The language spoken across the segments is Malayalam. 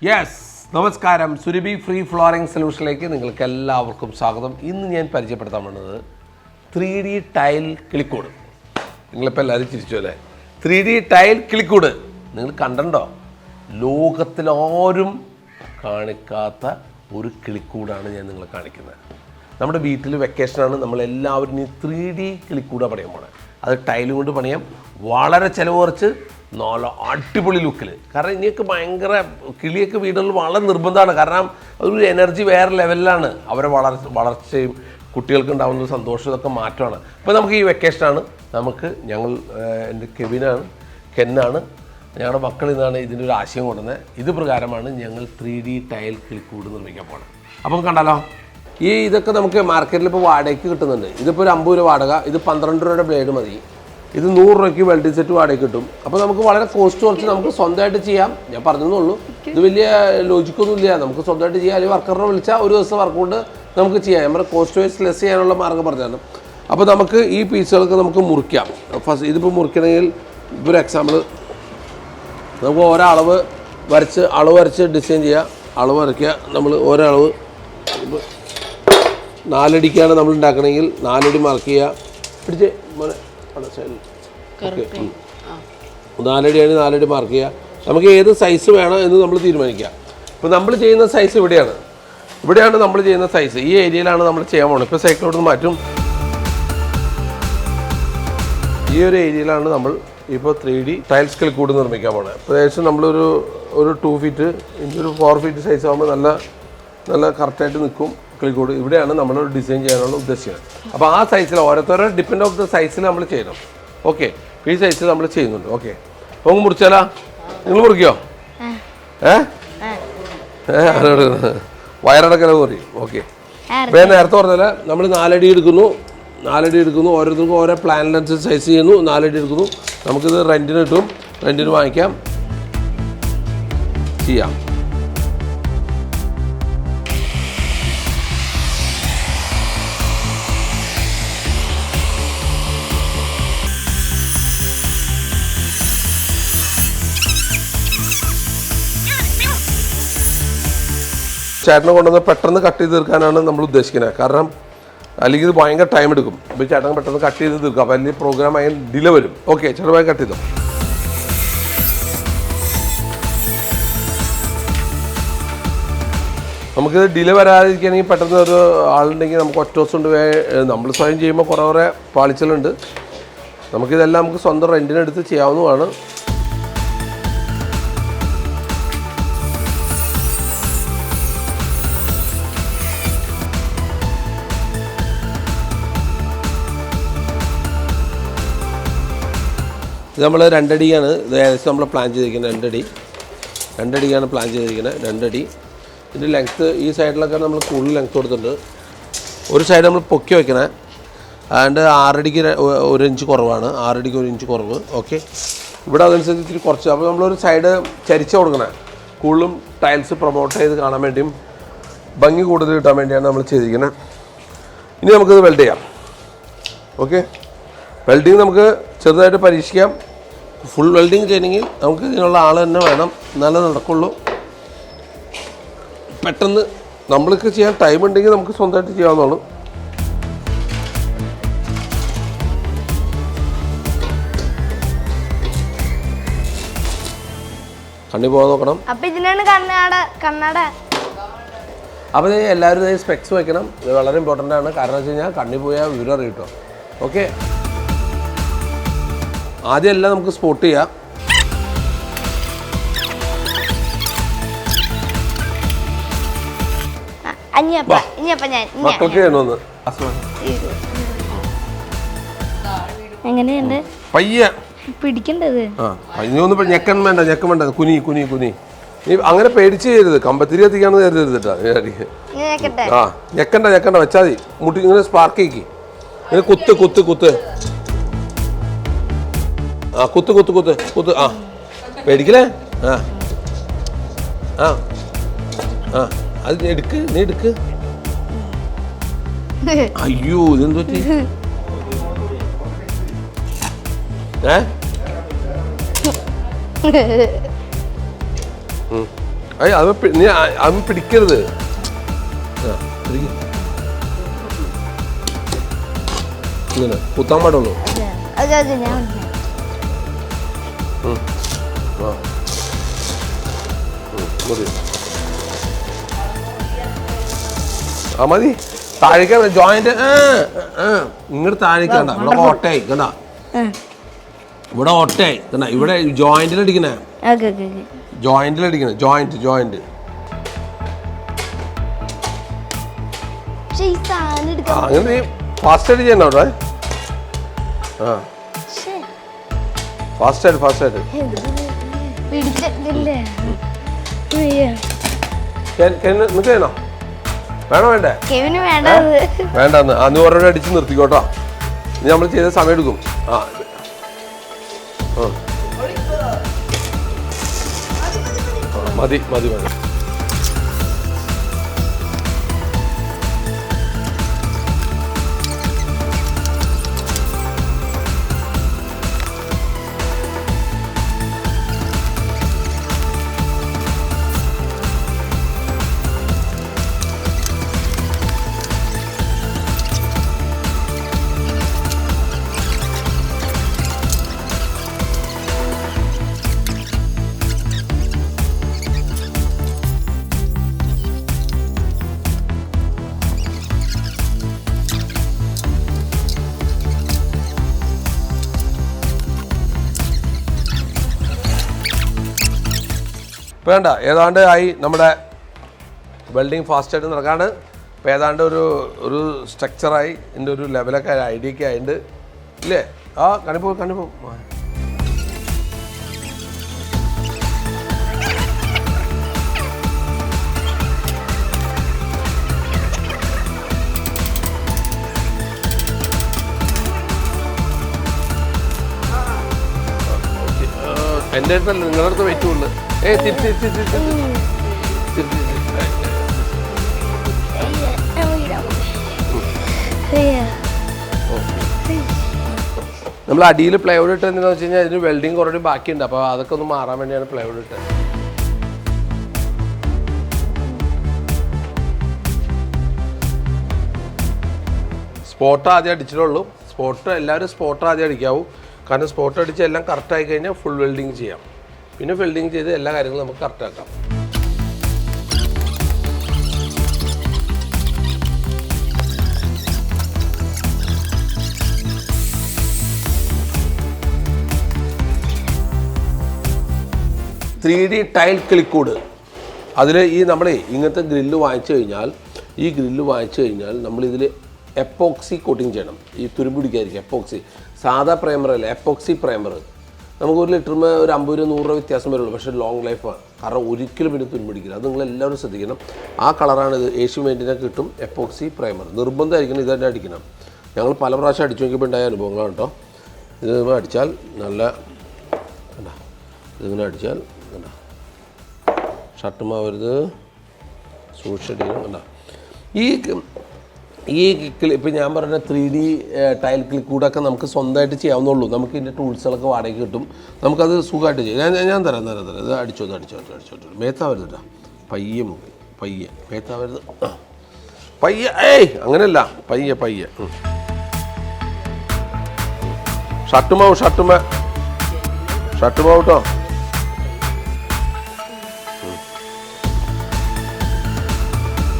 യെസ്, നമസ്കാരം. സുരഭി ഫ്രീ ഫ്ലോറിംഗ് സൊല്യൂഷനിലേക്ക് നിങ്ങൾക്ക് എല്ലാവർക്കും സ്വാഗതം. ഇന്ന് ഞാൻ പരിചയപ്പെടുത്താൻ പോകുന്നത് 3D ടൈൽ കിളിക്കൂട്. നിങ്ങളിപ്പോൾ എല്ലാവരും ചിരിച്ചു അല്ലേ? 3D ടൈൽ കിളിക്കൂട് നിങ്ങൾ കണ്ടോ? ലോകത്തിലാരും കാണിക്കാത്ത ഒരു കിളിക്കൂടാണ് ഞാൻ നിങ്ങളെ കാണിക്കുന്നത്. നമ്മുടെ വീട്ടിൽ വെക്കേഷനാണ്, നമ്മളെല്ലാവരും ഈ 3D കിളിക്കൂടാണ് പണിയാൻ പോണത്. അത് ടൈലും കൊണ്ട് പണിയാം, വളരെ ചിലവ് കുറച്ച്, നല്ല അടിപൊളി ലുക്കിൽ. കാരണം ഇനിയൊക്കെ ഭയങ്കര കിളിയൊക്കെ വീടുകളിൽ വളരെ നിർബന്ധമാണ്. കാരണം ഒരു എനർജി വേറെ ലെവലിലാണ്. അവരെ വളർച്ചയും കുട്ടികൾക്ക് ഉണ്ടാകുന്ന സന്തോഷം ഇതൊക്കെ മാറ്റമാണ്. അപ്പോൾ നമുക്ക് ഈ വെക്കേഷനാണ്, എൻ്റെ കെന്നാണ് ഞങ്ങളുടെ മക്കൾ ഇതാണ് ഇതിൻ്റെ ഒരു ആശയം കൊണ്ടുവന്നത്. ഇത് പ്രകാരമാണ് ഞങ്ങൾ 3D ടൈൽ കിളിക്കൂട് നിർമ്മിക്കാൻ പോകുന്നത്. അപ്പം കണ്ടാലോ, ഇതൊക്കെ നമുക്ക് മാർക്കറ്റിൽ ഇപ്പോൾ വാടകയ്ക്ക് കിട്ടുന്നുണ്ട്. ഇതിപ്പോൾ ഒരു 50 രൂപ വാടക, ഇത് 12 രൂപയുടെ ബ്ലേഡ് മതി, ഇത് 100 രൂപയ്ക്ക് വെൽഡിംഗ് സെറ്റ് വാടകയ്ക്ക് കിട്ടും. അപ്പോൾ നമുക്ക് വളരെ കോസ്റ്റ് കുറച്ച് നമുക്ക് സ്വന്തമായിട്ട് ചെയ്യാം. ഞാൻ പറഞ്ഞതേ, ഇത് വലിയ ലോജിക്കൊന്നും ഇല്ല. നമുക്ക് സ്വന്തമായിട്ട് ചെയ്യാം. അല്ലെങ്കിൽ വർക്കറിനെ വിളിച്ചാൽ ഒരു ദിവസം വർക്ക് കൊണ്ട് നമുക്ക് ചെയ്യാം. നമ്മുടെ കോസ്റ്റ് വൈസ് ലെസ് ചെയ്യാനുള്ള മാർഗ്ഗം പറഞ്ഞാണ്. അപ്പോൾ നമുക്ക് ഈ പീസുകൾക്ക് നമുക്ക് മുറിക്കാം. ഫസ്റ്റ് ഇതിപ്പോൾ മുറിക്കണമെങ്കിൽ ഇപ്പോൾ ഒരു എക്സാമ്പിൾ നമുക്ക് ഓരോ അളവ് വരച്ച് ഡിസൈൻ ചെയ്യാം. അളവ് വരയ്ക്കുക. നമ്മൾ ഓരോ അളവ് 4 അടിക്കാണ് നമ്മൾ ഉണ്ടാക്കണമെങ്കിൽ 4 അടി മാർക്ക് ചെയ്യുക. പിടിച്ച് മോനെ 4 അടിയാണ്, 4 അടി മാർക്ക് ചെയ്യുക. നമുക്ക് ഏത് സൈസ് വേണം എന്ന് നമ്മൾ തീരുമാനിക്കുക. ഇപ്പോൾ നമ്മൾ ചെയ്യുന്ന സൈസ് ഇവിടെയാണ് നമ്മൾ ചെയ്യുന്ന സൈസ്. ഈ ഏരിയയിലാണ് നമ്മൾ ചെയ്യാൻ പോകുന്നത്. ഇപ്പോൾ സൈക്കിളോട്ട് മാറ്റും. ഈ ഒരു ഏരിയയിലാണ് നമ്മൾ ഇപ്പോൾ 3D ടൈൽസ് കിളിക്കൂട് നിർമ്മിക്കാൻ പോകുന്നത്. ഏകദേശം നമ്മളൊരു 2 ഫീറ്റ് ഒരു 4 ഫീറ്റ് സൈസ് ആകുമ്പോൾ നല്ല കറക്റ്റായിട്ട് നിൽക്കും കിളിക്കൂട്. ഇവിടെയാണ് നമ്മൾ ഡിസൈൻ ചെയ്യാനുള്ള ഉദ്ദേശിക്കുന്നത്. അപ്പോൾ ആ സൈസിൽ ഓരോരുത്തരുടെ ഡിപ്പെൻഡ് ഓഫ് ദ സൈസിൽ നമ്മൾ ചെയ്യണം. ഓക്കെ, ഈ സൈസിൽ നമ്മൾ ചെയ്യുന്നുണ്ട്. ഓക്കെ, അപ്പോൾ മുറിച്ചാലാ? നിങ്ങൾ മുറിക്കോ? വയറടക്കല മുറിയും. ഓക്കെ, അപ്പോൾ ഞാൻ നേരത്തെ പറഞ്ഞാൽ നമ്മൾ 4 അടി എടുക്കുന്നു. ഓരോരുത്തർക്കും ഓരോ പ്ലാനിനനുസരിച്ച് സൈസ് ചെയ്യുന്നു. 4 അടി എടുക്കുന്നു. നമുക്കിത് റെൻറ്റിന് കിട്ടും. റെൻറ്റിന് വാങ്ങിക്കാം, ചെയ്യാം. ചേട്ടനെ കൊണ്ടുവന്ന് പെട്ടെന്ന് കട്ട് ചെയ്ത് തീർക്കാനാണ് നമ്മൾ ഉദ്ദേശിക്കുന്നത്. കാരണം അല്ലെങ്കിൽ ഇത് ഭയങ്കര ടൈം എടുക്കും. ഇപ്പോൾ ചേട്ടൻ പെട്ടെന്ന് കട്ട് ചെയ്ത് തീർക്കാം. വലിയ പ്രോഗ്രാം ആയാലും ഡിലേ വരും. ഓക്കെ, ചെറുതായി കട്ട് ചെയ്തോ. നമുക്ക് ഡിലേ വരാതിരിക്കുകയാണെങ്കിൽ പെട്ടെന്ന് ഒരു ആളുണ്ടെങ്കിൽ നമുക്ക് ഒറ്റ ദിവസം കൊണ്ട് നമ്മൾ സ്വയം ചെയ്യുമ്പോൾ കുറേ പാളിച്ചലുണ്ട്. നമുക്കിതെല്ലാം നമുക്ക് സ്വന്തം റെൻറ്റിനെടുത്ത് ചെയ്യാവുന്നതാണ്. ഇത് നമ്മൾ 2 അടിയാണ് ഇത് ഏകദേശം നമ്മൾ പ്ലാൻ ചെയ്തിരിക്കുന്നത്. 2 അടിയാണ് പ്ലാൻ ചെയ്തിരിക്കുന്നത്. 2 അടി. ഇതിൻ്റെ ലെങ്ത്ത് ഈ സൈഡിലൊക്കെ നമ്മൾ കൂടുതൽ ലെങ്ത്ത് കൊടുത്തിട്ടുണ്ട്. ഒരു സൈഡ് നമ്മൾ പൊക്കി വയ്ക്കണേ. അതുകൊണ്ട് 6 അടിക്ക് 1 ഇഞ്ച് കുറവാണ്. 6 അടിക്ക് 1 ഇഞ്ച് കുറവ്. ഓക്കെ, ഇവിടെ അതനുസരിച്ച് ഇത്തിരി കുറച്ച്. അപ്പോൾ നമ്മളൊരു സൈഡ് ചരിച്ച് കൊടുക്കണേ. കൂടുതലും ടൈൽസ് പ്രൊമോട്ട് ചെയ്ത് കാണാൻ വേണ്ടിയും ഭംഗി കൂടുതൽ കിട്ടാൻ വേണ്ടിയാണ് നമ്മൾ ചെയ്തിരിക്കുന്നത്. ഇനി നമുക്കിത് വെൽഡ് ചെയ്യാം. ഓക്കെ, വെൽഡിങ് നമുക്ക് ചെറുതായിട്ട് പരീക്ഷിക്കാം. ഫുൾ വെൽഡിങ് ചെയ്യണമെങ്കിൽ നമുക്ക് ഇതിനുള്ള ആൾ തന്നെ വേണം, എന്നാലേ നടക്കുള്ളൂ. പെട്ടെന്ന് നമ്മൾക്ക് ചെയ്യാൻ ടൈം ഉണ്ടെങ്കിൽ നമുക്ക് സ്വന്തമായിട്ട് ചെയ്യാവുന്നതാണ്. കണ്ണി പോകാൻ നോക്കണം. അപ്പോൾ എല്ലാവരും സ്പെക്സ് വയ്ക്കണം. ഇത് വളരെ ഇമ്പോർട്ടൻ്റ് ആണ്. കാരണം വെച്ച് കഴിഞ്ഞാൽ കണ്ണി പോയാൽ വിവരം അറിയിട്ടോ. ഓക്കെ, ആദ്യം എല്ലാം നമുക്ക് സ്പോട്ട് ചെയ്യാം. മക്കൾക്ക് ചെയ്യണമെന്ന് എങ്ങനെയുണ്ട് പയ്യെ പിടിക്കേണ്ടത്? ഇനിയൊന്നും ഞെക്കൻ വേണ്ട. കുനി നീ അങ്ങനെ പേടിച്ച് ചെയ്യരുത്. കമ്പത്തിരി എത്തിക്കാന്ന് കരുതരുതിട്ടാ. ഞെക്കണ്ട വെച്ചാൽ മതി. മുട്ടി ഇങ്ങനെ സ്പാർക്കേക്ക് ഇങ്ങനെ കുത്ത്. കുത്ത്. ആ, പേടിക്കലേ. അത് നീ എടുക്ക്. അയ്യോ, ഇതെന്ത് പറ്റി? അത് നീ അത് പിടിക്കരുത്. ഇങ്ങനെ കുത്താൻ പാടുള്ളൂ. ആ മതി. താഴേക്കാണ് ജോയിന്റ്. ഇങ്ങോട്ട് താഴേക്കാണ്ട. ഇവിടെ ഓട്ടയായി കണ്ടാ, ഇവിടെ ഓട്ടയായി കണ്ടാ. ഇവിടെ ജോയിന്റിലടിക്കണേ, ജോയിന്റിലടിക്കണേ. ജോയിന്റ് അങ്ങനെ ഫാസ്റ്റ് ആയിട്ട് ചെയ്യണ്ട അവിടെ. ആ ഫാസ്റ്റ് ആയിട്ട് നിനക്ക് ചെയ്യണോ? വേണോ? വേണ്ടെന്ന് അന്ന് ഓരോടെ അടിച്ച് നിർത്തിക്കോട്ടോ. ഇനി നമ്മൾ ചെയ്ത സമയം എടുക്കും. മതി. വേണ്ട, ഏതാണ്ട് ആയി നമ്മുടെ വെൽഡിങ് ഫാസ്റ്റായിട്ട് നടക്കാണ്. അപ്പോൾ ഏതാണ്ട് ഒരു സ്ട്രക്ചറായി, ഇതിൻ്റെ ഒരു ലെവലൊക്കെ ഐഡിയ ഒക്കെ ആയിട്ടുണ്ട് ഇല്ലേ? കണിപ്പോ എൻ്റെ അടുത്തല്ല, നിങ്ങളുടെ അടുത്ത് വെയിറ്റ് ഉള്ളു. നമ്മൾ അടിയിൽ പ്ലൈവുഡ് ഇട്ട് എന്താണെന്ന് വെച്ച് കഴിഞ്ഞാൽ ഇതിന് വെൽഡിങ് കുറേ ബാക്കിയുണ്ട്. അപ്പോൾ അതൊക്കെ ഒന്ന് മാറാൻ വേണ്ടിയാണ് പ്ലൈവുഡ് ഇട്ടത്. സ്പോട്ട് ആദ്യം അടിച്ചിട്ടുള്ളൂ. എല്ലാവരും സ്പോട്ട് ആദ്യം അടിക്കാവൂ. കാരണം സ്പോട്ട് അടിച്ച് എല്ലാം കറക്റ്റായി കഴിഞ്ഞാൽ ഫുൾ വെൽഡിങ് ചെയ്യാം. പിന്നെ വെൽഡിങ് ചെയ്ത് എല്ലാ കാര്യങ്ങളും നമുക്ക് കറക്റ്റാക്കാം. ത്രീ ടൈൽ ക്ലിക്കോഡ് അതിൽ നമ്മളെ ഇങ്ങനത്തെ ഗ്രില്ല് വാങ്ങിച്ചു കഴിഞ്ഞാൽ നമ്മളിതിൽ എപ്പോക്സി കോട്ടിങ് ചെയ്യണം. ഈ തുരുമ്പ് പിടിക്കാതിരിക്കും. എപ്പോക്സി സാധാ പ്രൈമറല്ല, എപ്പോക്സി പ്രൈമർ. നമുക്ക് 1 ലിറ്ററിന് ഒരു 50 രൂപ 100 രൂപ വ്യത്യാസം വരുള്ളൂ. പക്ഷേ ലോങ് ലൈഫാണ്. കാരണം ഒരിക്കലും പിന്നെ തുരുമ്പ് പിടിക്കില്ല. അത് നിങ്ങളെല്ലാവരും ശ്രദ്ധിക്കണം. ആ കളറാണ് ഇത്. ഏഷ്യൻ പെയിൻറ്റിനൊക്കെ കിട്ടും എപ്പോക്സി പ്രൈമർ. നിർബന്ധമായിരിക്കണം ഇതന്നെ അടിക്കണം. ഞങ്ങൾ പല പ്രാവശ്യം അടിച്ചു നോക്കിയപ്പോൾ ഉണ്ടായ അനുഭവങ്ങളാണ് കേട്ടോ. ഇത് അടിച്ചാൽ നല്ല ഇതിങ്ങനെ അടിച്ചാൽ ഷർട്ടുമാവരുത്, സൂക്ഷിച്ചടിക്കണം. കണ്ട ഈ ഇപ്പം ഞാൻ പറഞ്ഞ 3D ടൈൽ ക്ലിക്കൂടൊക്കെ നമുക്ക് സ്വന്തമായിട്ട് ചെയ്യാവുന്നുള്ളൂ. നമുക്ക് ഇതിൻ്റെ ടൂൾസുകളൊക്കെ വാടകയ്ക്ക് കിട്ടും. നമുക്കത് സുഖമായിട്ട് ചെയ്യാം. ഞാൻ തരാം. ഇത് അടിച്ചോ. മേത്താവരുത് കേട്ടോ. പയ്യെ മേത്താവരുത്. അങ്ങനെയല്ല, പയ്യെ ഷർട്ടുമാവ് കേട്ടോ.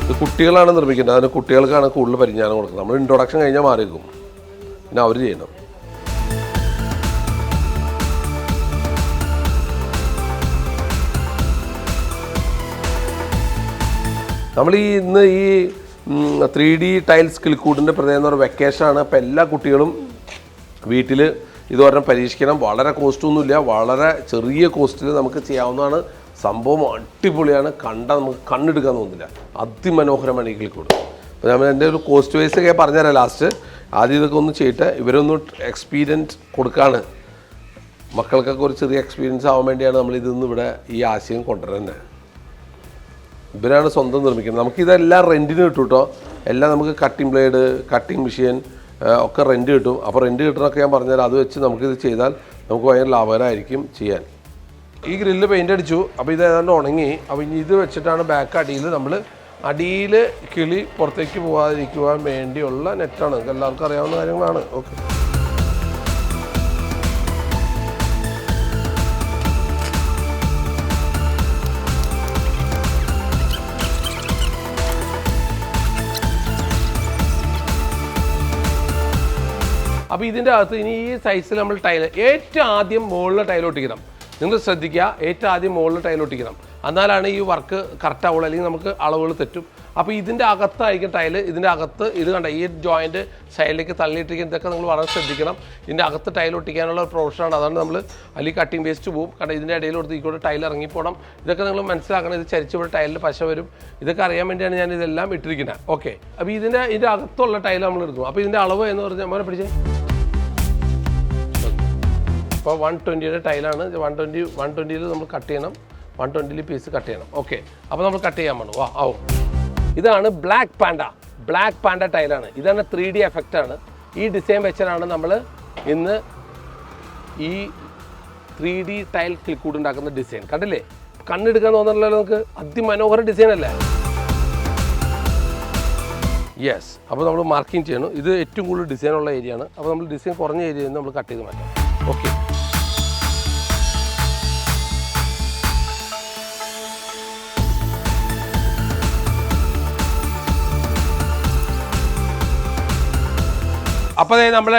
ഇത് കുട്ടികളാണ് നിർമ്മിക്കുന്നത്. അതിന് കുട്ടികൾക്കാണ് കൂടുതൽ പരിജ്ഞാനം കൊടുക്കുന്നത്. നമ്മൾ ഇൻട്രൊഡക്ഷൻ കഴിഞ്ഞാൽ മാറിയിരിക്കും. പിന്നെ അവർ ചെയ്യണം. നമ്മൾ ഇന്ന് 3D ടൈൽസ് ക്ലിക്കൂഡിൻ്റെ പ്രത്യേകത എന്ന് പറയുന്നത് വെക്കേഷനാണ്. അപ്പോൾ എല്ലാ കുട്ടികളും വീട്ടിൽ ഇതുവരെ പരീക്ഷിക്കണം. വളരെ കോസ്റ്റൊന്നുമില്ല, വളരെ ചെറിയ കോസ്റ്റിൽ നമുക്ക് ചെയ്യാവുന്നതാണ്. സംഭവം അടിപൊളിയാണ്. നമുക്ക് കണ്ണെടുക്കാൻ തോന്നുന്നില്ല. അതിമനോഹരമാണ് ഈ ക്ലിക്കൂഡ്. അപ്പോൾ ഞാൻ എൻ്റെ ഒരു കോസ്റ്റ് വൈസ് ഒക്കെ പറഞ്ഞുതരാം ലാസ്റ്റ്. ആദ്യം ഇതൊക്കെ ഒന്ന് ചെയ്തിട്ട് ഇവരൊന്ന് എക്സ്പീരിയൻസ് കൊടുക്കുകയാണ്. മക്കൾക്കൊക്കെ ഒരു ചെറിയ എക്സ്പീരിയൻസ് ആവാൻ വേണ്ടിയാണ് നമ്മളിതൊന്നും ഇവിടെ ഈ ആശയം കൊണ്ടുവരുന്നത്. ഇവരാണ് സ്വന്തം നിർമ്മിക്കുന്നത്. നമുക്കിതെല്ലാം റെൻറ്റിന് കിട്ടും കേട്ടോ. എല്ലാം നമുക്ക് കട്ടിംഗ് ബ്ലേഡ്, കട്ടിംഗ് മെഷീൻ ഒക്കെ റെൻറ്റ് കിട്ടും. അപ്പോൾ റെൻറ്റ് കിട്ടണമൊക്കെ ഞാൻ പറഞ്ഞുതരാം. അത് വെച്ച് നമുക്കിത് ചെയ്താൽ നമുക്ക് ഭയങ്കര ലാഭകരമായിരിക്കും ചെയ്യാൻ. ഈ ഗ്രില്ല് പെയിൻ്റ് അടിച്ചു. അപ്പോൾ ഇത് ഏതാണ്ട് ഉണങ്ങി. അപ്പോൾ ഇനി ഇത് വെച്ചിട്ടാണ് ബാക്ക് അടിയിൽ നമ്മൾ അടിയിൽ കിളി പുറത്തേക്ക് പോകാതിരിക്കുവാൻ വേണ്ടിയുള്ള നെറ്റാണ്. നിങ്ങൾക്ക് എല്ലാവർക്കും അറിയാവുന്ന കാര്യങ്ങളാണ്. ഓക്കെ, അപ്പോൾ ഇതിൻ്റെ അകത്ത് ഇനി ഈ സൈസിൽ നമ്മൾ ടൈൽ ഏറ്റവും ആദ്യം മുകളിൽ ടൈൽ ഒട്ടിക്കണം. നിങ്ങൾ ശ്രദ്ധിക്കുക, ഏറ്റവും ആദ്യം മുകളിൽ ടൈൽ ഒട്ടിക്കണം. എന്നാലാണ് ഈ വർക്ക് കറക്റ്റ് ആവുള്ളൂ, അല്ലെങ്കിൽ നമുക്ക് അളവുകൾ തെറ്റും. അപ്പോൾ ഇതിൻ്റെ അകത്തായിരിക്കും ടൈൽ. ഇതിൻ്റെ അകത്ത് ഇത് കണ്ട ഈ ജോയിൻറ്റ് സൈഡിലേക്ക് തള്ളിയിട്ടിരിക്കുന്ന ഇതൊക്കെ നിങ്ങൾ വളരെ ശ്രദ്ധിക്കണം. ഇതിൻ്റെ അകത്ത് ടൈൽ ഒട്ടിക്കാനുള്ള ഒരു പ്രൊഫഷനാണ്. അതാണ് നമ്മൾ അല്ലെങ്കിൽ കട്ടിങ് വേസ്റ്റ് പോകും. കാരണം ഇതിൻ്റെ ഇടയിൽ കൊടുത്ത് ഈ കൂടെ ടൈൽ ഇറങ്ങിപ്പോണം. ഇതൊക്കെ നിങ്ങൾ മനസ്സിലാക്കണം. ഇത് ചരിച്ചിവിടെ ടൈലിൽ പശ വരും. ഇതൊക്കെ അറിയാൻ വേണ്ടിയാണ് ഞാൻ ഇതെല്ലാം ഇട്ടിരിക്കുന്നത്. ഓക്കെ, അപ്പോൾ ഇതിൻ്റെ അകത്തുള്ള ടൈൽ നമ്മൾ എടുക്കും. അപ്പോൾ ഇതിൻ്റെ അളവ് എന്ന് പറഞ്ഞാൽ മോനെ പിടിച്ചേ. ഇപ്പോൾ 120 ടൈലാണ്. 120 നമ്മൾ കട്ട് ചെയ്യണം. 120 പീസ് കട്ട് ചെയ്യണം. ഓക്കെ, അപ്പോൾ നമ്മൾ കട്ട് ചെയ്യാൻ വേണം. ആവും. ഇതാണ് ബ്ലാക്ക് പാൻഡ ടൈലാണ്. ഇതാണ് 3D എഫക്റ്റാണ്. ഈ ഡിസൈൻ വെച്ചാണ് നമ്മൾ ഇന്ന് ഈ 3D ടൈൽ ക്ലിക്കൂഡ് ഉണ്ടാക്കുന്ന ഡിസൈൻ. കണ്ടില്ലേ, കണ്ണെടുക്കാൻ തോന്നുന്നല്ലോ നമുക്ക്. അതിമനോഹര ഡിസൈൻ അല്ലേ? യെസ്. അപ്പോൾ നമ്മൾ മാർക്കിങ് ചെയ്യണം. ഇത് ഏറ്റവും കൂടുതൽ ഡിസൈനുള്ള ഏരിയ ആണ്. അപ്പോൾ നമ്മൾ ഡിസൈൻ കുറഞ്ഞ ഏരിയയിൽ നിന്ന് നമ്മൾ കട്ട് ചെയ്ത് മാറ്റാം. ഓക്കെ, അപ്പോൾ നമ്മൾ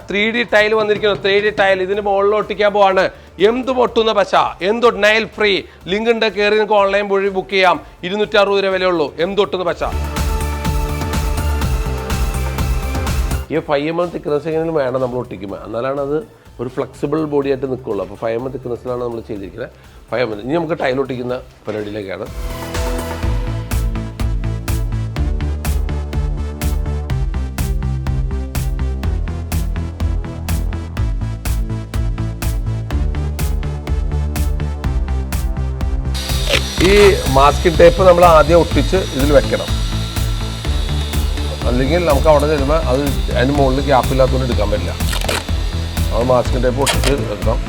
3D ടൈൽ വന്നിരിക്കുന്നു. 3D ടൈൽ ഇതിന് മുകളിൽ ഒട്ടിക്കാൻ പോവാണ്. എന്തും ഒട്ടുന്ന പശ, എന്തും നൈൽ ഫ്രീ. ലിങ്ക് ഉണ്ട്, കയറി നിങ്ങൾക്ക് ഓൺലൈൻ വഴി ബുക്ക് ചെയ്യാം. 260 രൂപ വിലയുള്ളൂ. എന്തൊട്ടുന്ന പശ. ഈ 5 mm തിക്നെസ് എങ്കിലും വേണം നമ്മൾ ഒട്ടിക്കുമ്പോൾ. എന്നാലാണ് അത് ഒരു ഫ്ലെക്സിബിൾ ബോഡി ആയിട്ട് നിൽക്കുള്ളൂ. അപ്പോൾ 5 mm തിക്നെസ്സിലാണ് നമ്മൾ ചെയ്തിരിക്കുന്നത്. 5 mm. ഇനി നമുക്ക് ടൈൽ ഒട്ടിക്കുന്ന പരിപാടിയിലേക്കാണ്. ഈ മാസ്കിംഗ് ടേപ്പ് നമ്മൾ ആദ്യം ഒട്ടിച്ച് ഇതിൽ വെക്കണം. അല്ലെങ്കിൽ നമുക്ക് അവിടെ ചെല്ലുമ്പോൾ അത് അതിന് മുകളിൽ ഗ്യാപ്പില്ലാത്തതുകൊണ്ട് എടുക്കാൻ പറ്റില്ല. അത് മാസ്കിംഗ് ടേപ്പ് ഒട്ടിച്ച് വെക്കണം.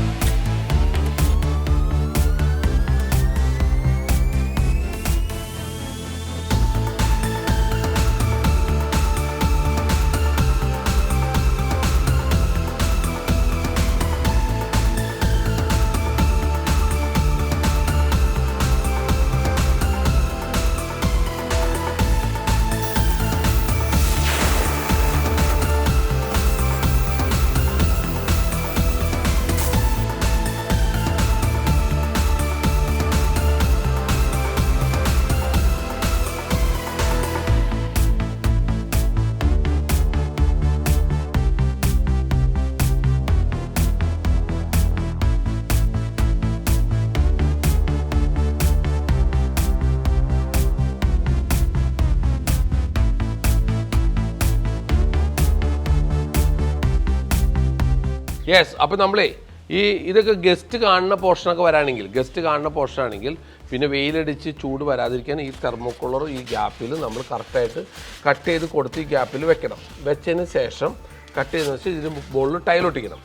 യെസ്. അപ്പോൾ നമ്മളേ ഇതൊക്കെ ഗസ്റ്റ് കാണുന്ന പോർഷനൊക്കെ വരാണെങ്കിൽ പിന്നെ വെയിലടിച്ച് ചൂട് വരാതിരിക്കാൻ ഈ തെർമോക്കോളർ ഈ ഗ്യാപ്പിൽ നമ്മൾ കറക്റ്റായിട്ട് കട്ട് ചെയ്ത് കൊടുത്ത് ഈ ഗ്യാപ്പിൽ വെക്കണം. വെച്ചതിന് ശേഷം കട്ട് ചെയ്തതിന് ശേഷം ഇതിന് മുകളിൽ ടൈൽ ഒട്ടിക്കണം.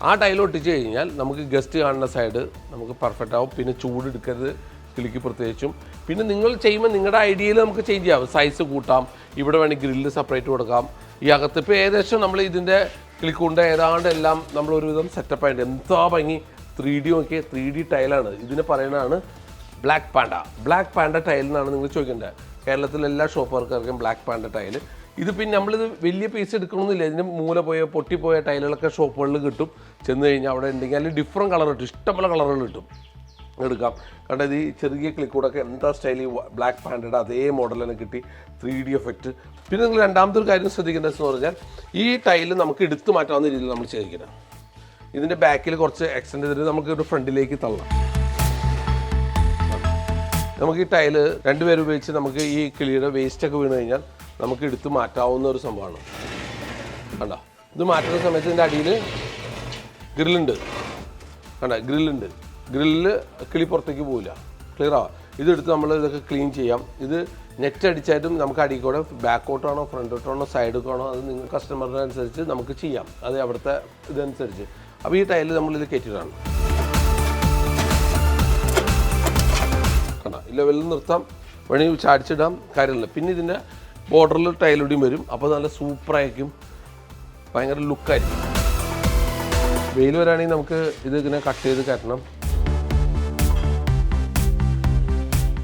ആ ടൈൽ ഒട്ടിച്ച് കഴിഞ്ഞാൽ നമുക്ക് ഗസ്റ്റ് കാണുന്ന സൈഡ് നമുക്ക് പെർഫെക്റ്റ് ആവും. പിന്നെ ചൂട് എടുക്കരുത് കിളിക്ക് പ്രത്യേകിച്ചും. പിന്നെ നിങ്ങൾ ചെയ്യുമ്പോൾ നിങ്ങളുടെ ഐഡിയയിൽ നമുക്ക് ചേഞ്ച് ചെയ്യാം. സൈസ് കൂട്ടാം. ഇവിടെ വേണമെങ്കിൽ ഗ്രില്ല് സെപ്പറേറ്റ് കൊടുക്കാം. ഈ അകത്ത് ഇപ്പോൾ ഏകദേശം നമ്മൾ ഇതിൻ്റെ ക്ലിക്കൂണ്ട് ഏതാണ്ട് എല്ലാം നമ്മളൊരുവിധം സെറ്റപ്പായിട്ട് എന്താ ഭംഗി. 3D നോക്കിയാൽ 3D ടൈലാണ്. ഇതിന് പറയുന്നതാണ് ബ്ലാക്ക് പാൻഡ ടൈൽ എന്നാണ് നിങ്ങൾ ചോദിക്കേണ്ടത്. കേരളത്തിലെ എല്ലാ ഷോപ്പുകാർക്കും ബ്ലാക്ക് പാൻഡ ടൈൽ. ഇത് പിന്നെ നമ്മളിത് വലിയ പീസ് എടുക്കണമെന്നില്ല. ഇതിന് മൂല പോയ പൊട്ടിപ്പോയ ടൈലുകളൊക്കെ ഷോപ്പുകളിൽ കിട്ടും. ചെന്ന് കഴിഞ്ഞാൽ അവിടെ ഉണ്ടെങ്കിൽ അതിൽ ഡിഫറെൻറ്റ് കളർ കിട്ടും. ഇഷ്ടംപോലെ കളറുകൾ കിട്ടും. എടുക്കാം. കാരണം ഇത് ഈ ചെറിയ ക്ലിക്കൂടൊക്കെ എന്താ സ്റ്റൈൽ ബ്ലാക്ക് പാൻഡയുടെ അതേ മോഡൽ തന്നെ കിട്ടി. 3D effect. പിന്നെ നിങ്ങൾ രണ്ടാമത്തെ ഒരു കാര്യം ശ്രദ്ധിക്കേണ്ടതെന്ന് പറഞ്ഞാൽ ഈ ടൈല് നമുക്ക് എടുത്തു മാറ്റാവുന്ന രീതിയിൽ നമ്മൾ ചെയ്യിക്കണം. ഇതിൻ്റെ ബാക്കിൽ കുറച്ച് എക്സ്റ്റെൻഡ് ചെയ്തിട്ട് നമുക്ക് ഒരു ഫ്രണ്ടിലേക്ക് തള്ളാം. നമുക്ക് ഈ ടൈല് 2 പേര് ഉപയോഗിച്ച് നമുക്ക് ഈ കിളിയുടെ വേസ്റ്റൊക്കെ വീണ് കഴിഞ്ഞാൽ നമുക്ക് എടുത്ത് മാറ്റാവുന്ന ഒരു സംഭവമാണ്. കണ്ടോ, ഇത് മാറ്റുന്ന സമയത്ത് ഇതിൻ്റെ അടിയിൽ ഗ്രില്ലുണ്ട്. ഗ്രില്ല് കിളി പുറത്തേക്ക് പോവില്ല. ക്ലിയർ ആവാം. ഇതെടുത്ത് നമ്മൾ ഇതൊക്കെ ക്ലീൻ ചെയ്യാം. ഇത് നെറ്റ് അടിച്ചായിട്ടും നമുക്ക് അടിയിൽ കൂടെ ബാക്കോട്ടാണോ ഫ്രണ്ടോട്ടാണോ സൈഡോട്ടാണോ അത് നിങ്ങൾ കസ്റ്റമറിന് അനുസരിച്ച് നമുക്ക് ചെയ്യാം. അത് അവിടുത്തെ ഇതനുസരിച്ച്. അപ്പോൾ ഈ ടൈല് നമ്മളിത് കയറ്റിയിട്ടാണ്. കണ്ട ഈ ലെവലിൽ നിർത്താം, വേണമെങ്കിൽ ചാടിച്ചിടാം, കാര്യമില്ല. പിന്നെ ഇതിൻ്റെ ബോർഡറിൽ ടൈലൂടിയും വരും. അപ്പോൾ നല്ല സൂപ്പറായിരിക്കും, ഭയങ്കര ലുക്കായിരിക്കും. വെയിൽ വരാണെങ്കിൽ നമുക്ക് ഇത് ഇങ്ങനെ കട്ട് ചെയ്ത് കയറ്റണം.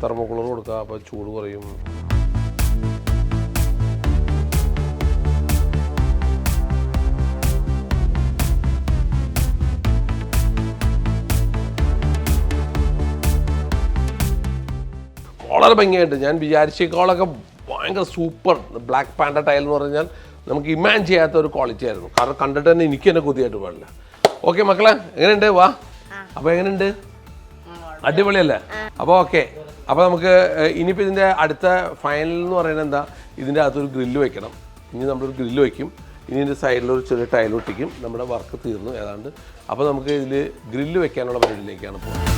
തെർമോകൂളർ കൊടുക്കുക, അപ്പോൾ ചൂട് കുറയും. വളരെ ഭംഗിയായിട്ട് ഞാൻ വിചാരിച്ചേക്കാളൊക്കെ ഭയങ്കര സൂപ്പർ ബ്ലാക്ക് പാൻഡ ടൈൽ എന്ന് പറഞ്ഞാൽ നമുക്ക് ഇമാജിൻ ചെയ്യാത്ത ഒരു ക്വാളിറ്റി ആയിരുന്നു. കാരണം കണ്ടിട്ട് തന്നെ എനിക്ക് തന്നെ കൊതിയായിട്ട് പാടില്ല. ഓക്കെ മക്കളെ, എങ്ങനെയുണ്ട്? വാ. അപ്പോൾ എങ്ങനെയുണ്ട്? അടിപൊളിയല്ലേ? അപ്പോൾ ഓക്കെ. അപ്പോൾ നമുക്ക് ഇനിയിപ്പോൾ ഇതിൻ്റെ അടുത്ത ഫൈനൽ എന്ന് പറയുന്നത് എന്താ, ഇതിൻ്റെ അകത്തൊരു ഗ്രില്ല് വെക്കണം. ഇനി നമ്മളൊരു ഗ്രില്ല് വയ്ക്കും. ഇനി ഇതിൻ്റെ സൈഡിലൊരു ചെറിയ ടൈൽ ഒട്ടിക്കും. നമ്മുടെ വർക്ക് തീർന്നു ഏതാണ്ട്. അപ്പോൾ നമുക്ക് ഇതിൽ ഗ്രില്ല് വെക്കാനുള്ള പരിപാടിയിലേക്കാണ് പോകുന്നത്.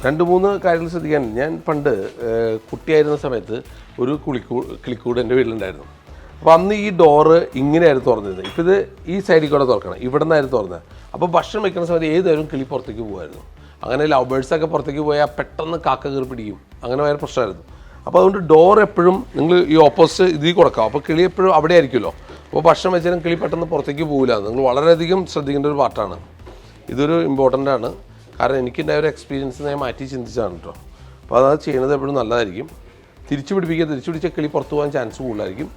രണ്ട് മൂന്ന് കാര്യങ്ങൾ ശ്രദ്ധിക്കാൻ. ഞാൻ പണ്ട് കുട്ടിയായിരുന്ന സമയത്ത് ഒരു കിളിക്കൂട് എൻ്റെ വീട്ടിലുണ്ടായിരുന്നു. അപ്പോൾ അന്ന് ഈ ഡോറ് ഇങ്ങനെയായിരുന്നു തുറന്നിരുന്നത്. ഇപ്പോൾ ഇത് ഈ സൈഡിൽ കൂടെ തുറക്കണം, ഇവിടെ നിന്നായിരുന്നു തുറന്നത്. അപ്പോൾ ഭക്ഷണം വയ്ക്കുന്ന സമയത്ത് ഏതായാലും കിളി പുറത്തേക്ക് പോകുമായിരുന്നു. അങ്ങനെ ലവ് ബേർഡ്സൊക്കെ പുറത്തേക്ക് പോയാൽ പെട്ടെന്ന് കാക്ക കയറി പിടിക്കും. അങ്ങനെ ഭയങ്കര പ്രശ്നമായിരുന്നു. അപ്പോൾ അതുകൊണ്ട് ഡോർ എപ്പോഴും നിങ്ങൾ ഈ ഓപ്പോസിറ്റ് ഇതിൽ കൊടുക്കാം. അപ്പോൾ കിളി എപ്പോഴും അവിടെ ആയിരിക്കുമല്ലോ. അപ്പോൾ ഭക്ഷണം വെച്ചാലും കിളി പെട്ടെന്ന് പുറത്തേക്ക് പോകില്ല. നിങ്ങൾ വളരെയധികം ശ്രദ്ധിക്കേണ്ട ഒരു പാർട്ടാണ്. ഇതൊരു ഇമ്പോർട്ടൻ്റ് ആണ്. കാരണം എനിക്കുണ്ടായ ഒരു എക്സ്പീരിയൻസ് ഞാൻ മാറ്റി ചിന്തിച്ചാണ് കേട്ടോ. അപ്പോൾ അത് ചെയ്യുന്നത് എപ്പോഴും നല്ലതായിരിക്കും. തിരിച്ചു പിടിച്ചാൽ കിളി പുറത്തു പോകാൻ ചാൻസ് കൂടുതലായിരിക്കും.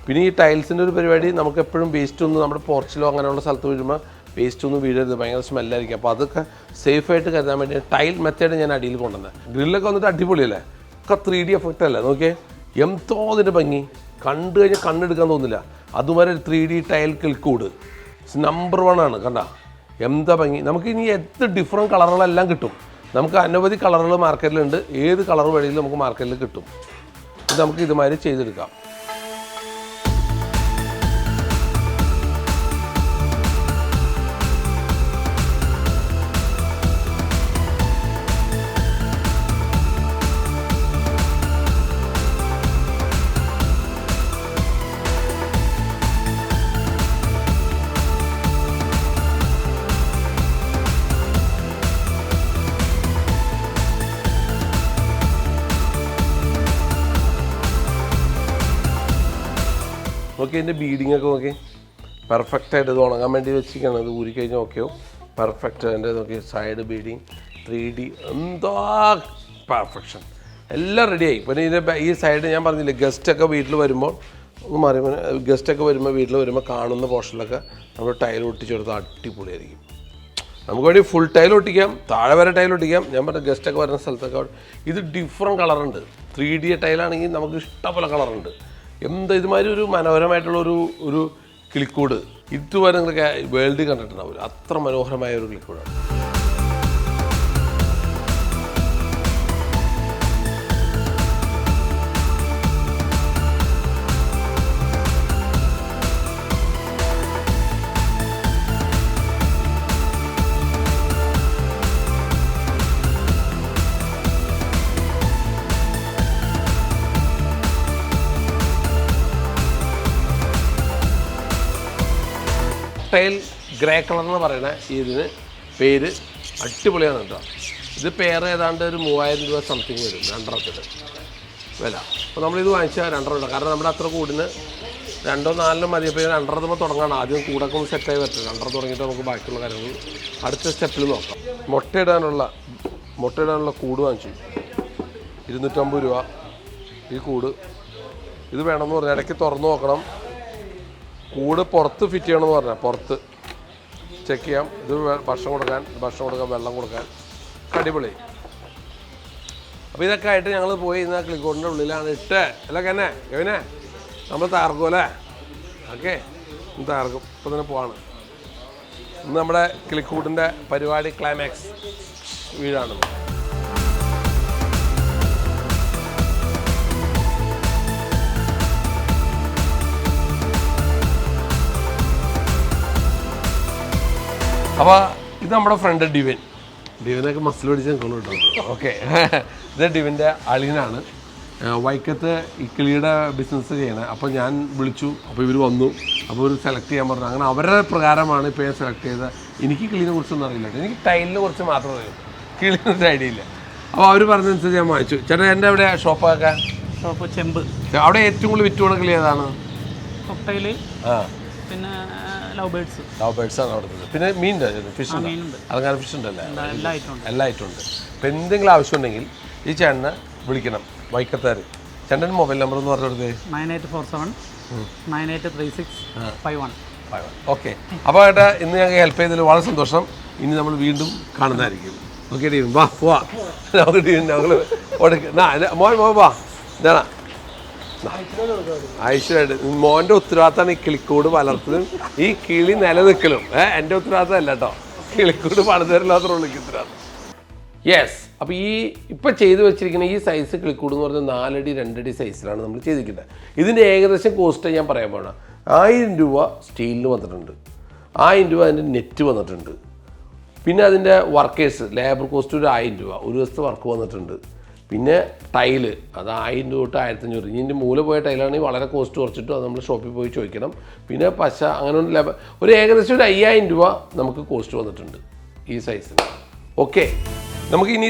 പിന്നെ ഈ ടൈൽസിൻ്റെ ഒരു പരിപാടി, നമുക്ക് എപ്പോഴും വേസ്റ്റ് ഒന്നും നമ്മുടെ പോർച്ചിലോ അങ്ങനെയുള്ള സ്ഥലത്ത് വീഴുമ്പോൾ വേസ്റ്റ് ഒന്നും വീഴരുത്, ഭയങ്കര സ്മെല്ലായിരിക്കും. അപ്പോൾ അതൊക്കെ സേഫായിട്ട് കരുതാൻ വേണ്ടി ടൈൽ മെത്തേഡ് ഞാൻ അടിയിൽ കൊണ്ടുവന്നത്. ഗ്രില്ലൊക്കെ വന്നിട്ട് അടിപൊളിയല്ലേ, ഒക്കെ 3D എഫക്റ്റ് അല്ലേ. നോക്കിയേ എന്തോ അതിൻ്റെ ഭംഗി, കണ്ടു കഴിഞ്ഞാൽ കണ്ണെടുക്കാൻ തോന്നില്ല. അതുവരെ 3D ടൈൽ കിളിക്കൂട് നമ്പർ 1 ആണ്. കണ്ട എന്താ ഭംഗി. നമുക്ക് ഇനി എത്ര ഡിഫറെൻറ്റ് കളറുകളെല്ലാം കിട്ടും. നമുക്ക് അനവധി കളറുകൾ മാർക്കറ്റിലുണ്ട്. ഏത് കളർ വഴിയിലും നമുക്ക് മാർക്കറ്റിൽ കിട്ടും. ഇത് നമുക്ക് ഇതുമാതിരി ചെയ്തെടുക്കാം. നോക്കി ഇതിൻ്റെ ബീഡിങ്ങൊക്കെ നോക്കി പെർഫെക്റ്റായിട്ട് ഇത് ഉണങ്ങാൻ വേണ്ടി വെച്ചിരിക്കുകയാണ്. ഇത് ഊരിക്കഴിഞ്ഞാൽ ഓക്കെയോ പെർഫെക്റ്റ്. അതിൻ്റെ നോക്കി സൈഡ് ബീഡിങ് 3D എന്താ പെർഫെക്ഷൻ, എല്ലാം റെഡിയായി. പിന്നെ ഇതിൻ്റെ ഈ സൈഡ് ഞാൻ പറഞ്ഞില്ലേ, ഗസ്റ്റൊക്കെ വീട്ടിൽ വരുമ്പോൾ ഒന്ന് മാറി, ഗസ്റ്റൊക്കെ വരുമ്പോൾ വീട്ടിൽ വരുമ്പോൾ കാണുന്ന പോർഷനിലൊക്കെ നമ്മൾ ടൈൽ ഒട്ടിച്ച് കൊടുത്താൽ അടിപൊളിയായിരിക്കും. നമുക്ക് വേണ്ടി ഫുൾ ടൈൽ ഒട്ടിക്കാം, താഴെ വരെ ടൈൽ ഒട്ടിക്കാം. ഞാൻ പറഞ്ഞ ഗസ്റ്റൊക്കെ വരുന്ന സ്ഥലത്തൊക്കെ ഇത് ഡിഫറെൻറ്റ് കളറുണ്ട്. 3D ടൈലാണെങ്കിൽ നമുക്ക് ഇഷ്ടംപോലെ കളറുണ്ട്. എന്താ ഇതുമാതിരി ഒരു മനോഹരമായിട്ടുള്ള ഒരു കിളിക്കൂട് ഇതുവരെ നിങ്ങൾക്ക് വേൾഡിൽ കണ്ടിട്ടുണ്ടാവില്ല. അത്ര മനോഹരമായ ഒരു കിളിക്കൂടാണ്. ടൈൽ ഗ്രേ കളർ എന്ന് പറയുന്ന ഇതിന് പേര് അടിപൊളിയാണ് കേട്ടോ. ഇത് പേര് ഏതാണ്ട് ഒരു 3000 രൂപ സംതിങ് വരും രണ്ടെണ്ണത്തിന് വില. അപ്പോൾ നമ്മളിത് വാങ്ങിച്ചാൽ 2 രൂപ. കാരണം നമ്മുടെ അത്ര കൂടിന് 2 or 4 മതി. അപ്പോൾ 2 രൂപ തുടങ്ങണം. ആദ്യം കൂടൊക്കെ ഒന്ന് സെറ്റായി വരട്ടെ. 2 തുടങ്ങിയിട്ട് നമുക്ക് ബാക്കിയുള്ള കാര്യങ്ങൾ അടുത്ത സ്റ്റെപ്പിൽ നോക്കാം. മുട്ടയിടാനുള്ള കൂട് വാങ്ങിച്ചു 250 രൂപ ഈ കൂട്. ഇത് വേണമെന്ന് പറഞ്ഞാൽ ഇടയ്ക്ക് തുറന്നു നോക്കണം. കൂട് പുറത്ത് ഫിറ്റ് ചെയ്യണമെന്ന് പറഞ്ഞാൽ പുറത്ത് ചെക്ക് ചെയ്യാം. ഇത് ഭക്ഷണം കൊടുക്കാൻ, വെള്ളം കൊടുക്കാൻ അടിപൊളി. അപ്പോൾ ഇതൊക്കെ ആയിട്ട് ഞങ്ങൾ പോയി ഇന്ന് കിളിക്കൂടിൻ്റെ ഉള്ളിലാണ് ഇട്ട് അല്ല കെവിനെ നമ്മൾ തകർക്കും അല്ലേ. ഓക്കെ തകർക്കും. ഇപ്പോൾ തന്നെ പോവാണ്. ഇന്ന് നമ്മുടെ കിളിക്കൂടിൻ്റെ പരിപാടി ക്ലൈമാക്സ് വീടാണ്. അപ്പോൾ ഇത് നമ്മുടെ ഫ്രണ്ട് ഡിവിനൊക്കെ മസിൽ പിടിച്ച് നിൽക്കുന്നു കേട്ടോ. ഓക്കെ ഇത് ഡിവിൻ്റെ അളിയനാണ്. വൈക്കത്ത് ഈ കിളിയുടെ ബിസിനസ് ചെയ്യണേ. അപ്പോൾ ഞാൻ വിളിച്ചു, അപ്പോൾ ഇവർ വന്നു, അപ്പോൾ ഇവർ സെലക്ട് ചെയ്യാൻ പറഞ്ഞു. അങ്ങനെ അവരുടെ പ്രകാരമാണ് ഇപ്പോൾ ഞാൻ സെലക്ട് ചെയ്തത്. എനിക്ക് കിളിനെ കുറിച്ചൊന്നും അറിയില്ല, എനിക്ക് ടൈലിനെ കുറിച്ച് മാത്രമേ അറിയൂ, കിളിനൊരു ഐഡിയ ഇല്ല. അപ്പോൾ അവർ പറഞ്ഞതനുസരിച്ച് ഞാൻ വാങ്ങിച്ചു. ചേട്ടാ എൻ്റെ അവിടെ ഷോപ്പൊക്കെ? ഷോപ്പ് ചെമ്പ്. അവിടെ ഏറ്റവും കൂടുതൽ വിറ്റുപോണ കിളി ഏതാണ്? കൊക്കയില്, പിന്നെ ലവ് ബേർഡ്സ് ആണ് അവിടുത്തെ. പിന്നെ മീനുണ്ട്, ഫിഷ് ഉണ്ട്, അതങ്ങനെ ഫിഷ് ഉണ്ടല്ലേ, എല്ലാ ഐറ്റം ഉണ്ട്. അപ്പോൾ എന്തെങ്കിലും ആവശ്യമുണ്ടെങ്കിൽ ഈ ചേട്ടനെ വിളിക്കണം, വൈക്കത്താർ. ചേട്ടൻ മൊബൈൽ നമ്പർ എന്ന് പറഞ്ഞു കൊടുത്തേ. 9847 983651. ഓക്കെ. അപ്പോൾ ഏട്ടാ ഇന്ന് ഞങ്ങൾക്ക് ഹെൽപ്പ് ചെയ്തതിൽ വളരെ സന്തോഷം. ഇനി നമ്മൾ വീണ്ടും കാണുന്നതായിരിക്കും. ഓക്കെ ടീം, വാ പോവാ, നമുക്ക് ടീം ഞങ്ങൾ മോൻ വാ. ഇതാണ് ഐശ്വര്യമായിട്ട് മോൻ്റെ ഉത്തരവാദിത്തമാണ് ഈ കിളിക്കൂട് വളർത്തലും ഈ കിളി നിലനിൽക്കലും. എൻ്റെ ഉത്തരവാദിത്തമല്ല കേട്ടോ, കിളിക്കൂട് പണിതരല്ലാത്ത ഉള്ളിക്ക് ഉത്തരവാദിത്തം. യെസ്. അപ്പോൾ ഈ ഇപ്പം ചെയ്തു വെച്ചിരിക്കുന്ന ഈ സൈസ് കിളിക്കൂട് എന്ന് പറഞ്ഞാൽ 4 അടി 2 അടി സൈസിലാണ് നമ്മൾ ചെയ്തിരിക്കുന്നത്. ഇതിൻ്റെ ഏകദേശം കോസ്റ്റ് ഞാൻ പറയാൻ പോകണം. 1000 രൂപ സ്റ്റീലിന് വന്നിട്ടുണ്ട്, 1000 രൂപ അതിൻ്റെ നെറ്റ് വന്നിട്ടുണ്ട്, പിന്നെ അതിൻ്റെ വർക്കേഴ്സ് ലേബർ കോസ്റ്റ് ഒരു 1000 രൂപ, ഒരു ദിവസത്തെ വർക്ക് വന്നിട്ടുണ്ട്. പിന്നെ ടൈല് അത് 1000 രൂപ തൊട്ട് 1500. ഇതിൻ്റെ മൂല പോയ ടൈലാണെങ്കിൽ വളരെ കോസ്റ്റ് കുറച്ചിട്ടും അത് നമ്മൾ ഷോപ്പിൽ പോയി ചോദിക്കണം. പിന്നെ പശ അങ്ങനെ ഒരു ഏകദേശം ഒരു 5000 രൂപ നമുക്ക് കോസ്റ്റ് വന്നിട്ടുണ്ട് ഈ സൈസിന്. ഓക്കെ, നമുക്കിനി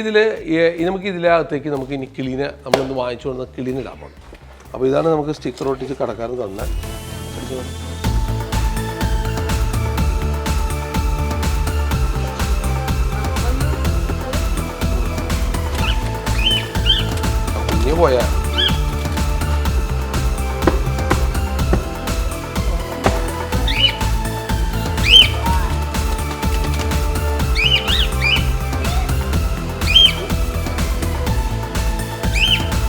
ഇതിനകത്തേക്ക് നമുക്ക് ഇനി കിളീനെ നമ്മളൊന്ന് വാങ്ങിച്ചു കൊണ്ടുവന്ന കിളീനെ ഇടാൻ പോകണം. അപ്പോൾ ഇതാണ് നമുക്ക് സ്റ്റിക്കർ ഒട്ടിച്ച് കടക്കാരൻ തന്നെ. പോയാ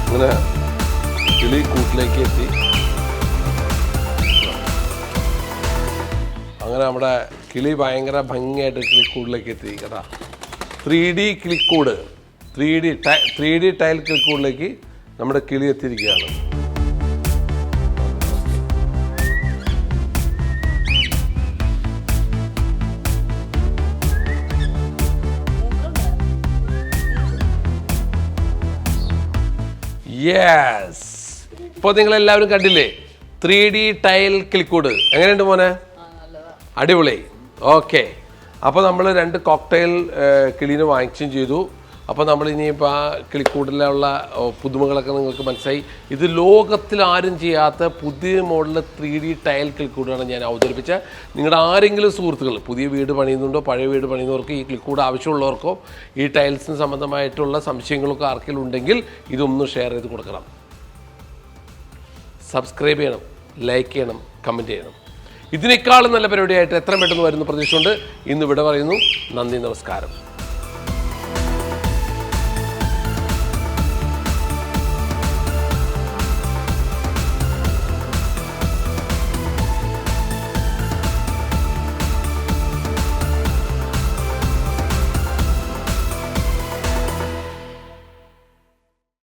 അങ്ങനെ കിളി കൂട്ടിലേക്ക് എത്തി. അങ്ങനെ നമ്മുടെ കിളി ഭയങ്കര ഭംഗിയായിട്ട് കിളിക്കൂടിലേക്ക് എത്തി കേട്ടാ. 3D കിളിക്കൂട്, 3D ടൈൽ കിളിക്കൂടിലേക്ക് നമ്മുടെ കിളി എത്തിയിരിക്കുകയാണ്. യെസ്, ഇപ്പോൾ നിങ്ങളെല്ലാവരും കണ്ടില്ലേ 3D ടൈൽ കിളിക്കൂട്? എങ്ങനെയുണ്ട് മോനെ? അടിപൊളി. ഓക്കെ, അപ്പോൾ നമ്മൾ 2 കോക്ടെയിൽ കിളീനെ വാങ്ങിച്ചും ചെയ്തു. അപ്പോൾ നമ്മൾ ഇനിയിപ്പോൾ ആ കിളിക്കൂടിലുള്ള പുതുമകളൊക്കെ നിങ്ങൾക്ക് മനസ്സിലായി. ഇത് ലോകത്തിൽ ആരും ചെയ്യാത്ത പുതിയ മോഡൽ 3D ടൈൽ കിളിക്കൂടാണ് ഞാൻ അവതരിപ്പിച്ചത്. നിങ്ങളുടെ ആരെങ്കിലും സുഹൃത്തുക്കൾ പുതിയ വീട് പണിയുന്നുണ്ടോ, പഴയ വീട് പണിയുന്നവർക്കോ ഈ കിളിക്കൂട് ആവശ്യമുള്ളവർക്കോ ഈ ടൈൽസിന് സംബന്ധമായിട്ടുള്ള സംശയങ്ങളൊക്കെ ആർക്കെങ്കിലും ഉണ്ടെങ്കിൽ ഇതൊന്ന് ഷെയർ ചെയ്ത് കൊടുക്കണം. സബ്സ്ക്രൈബ് ചെയ്യണം, ലൈക്ക് ചെയ്യണം, കമൻറ്റ് ചെയ്യണം. ഇതിനേക്കാളും നല്ല പരിപാടിയായിട്ട് എത്രയും പെട്ടെന്ന് വരുന്ന പ്രതീക്ഷയുണ്ട്. ഇന്ന് ഇവിടെ പറയുന്നു. നന്ദി, നമസ്കാരം.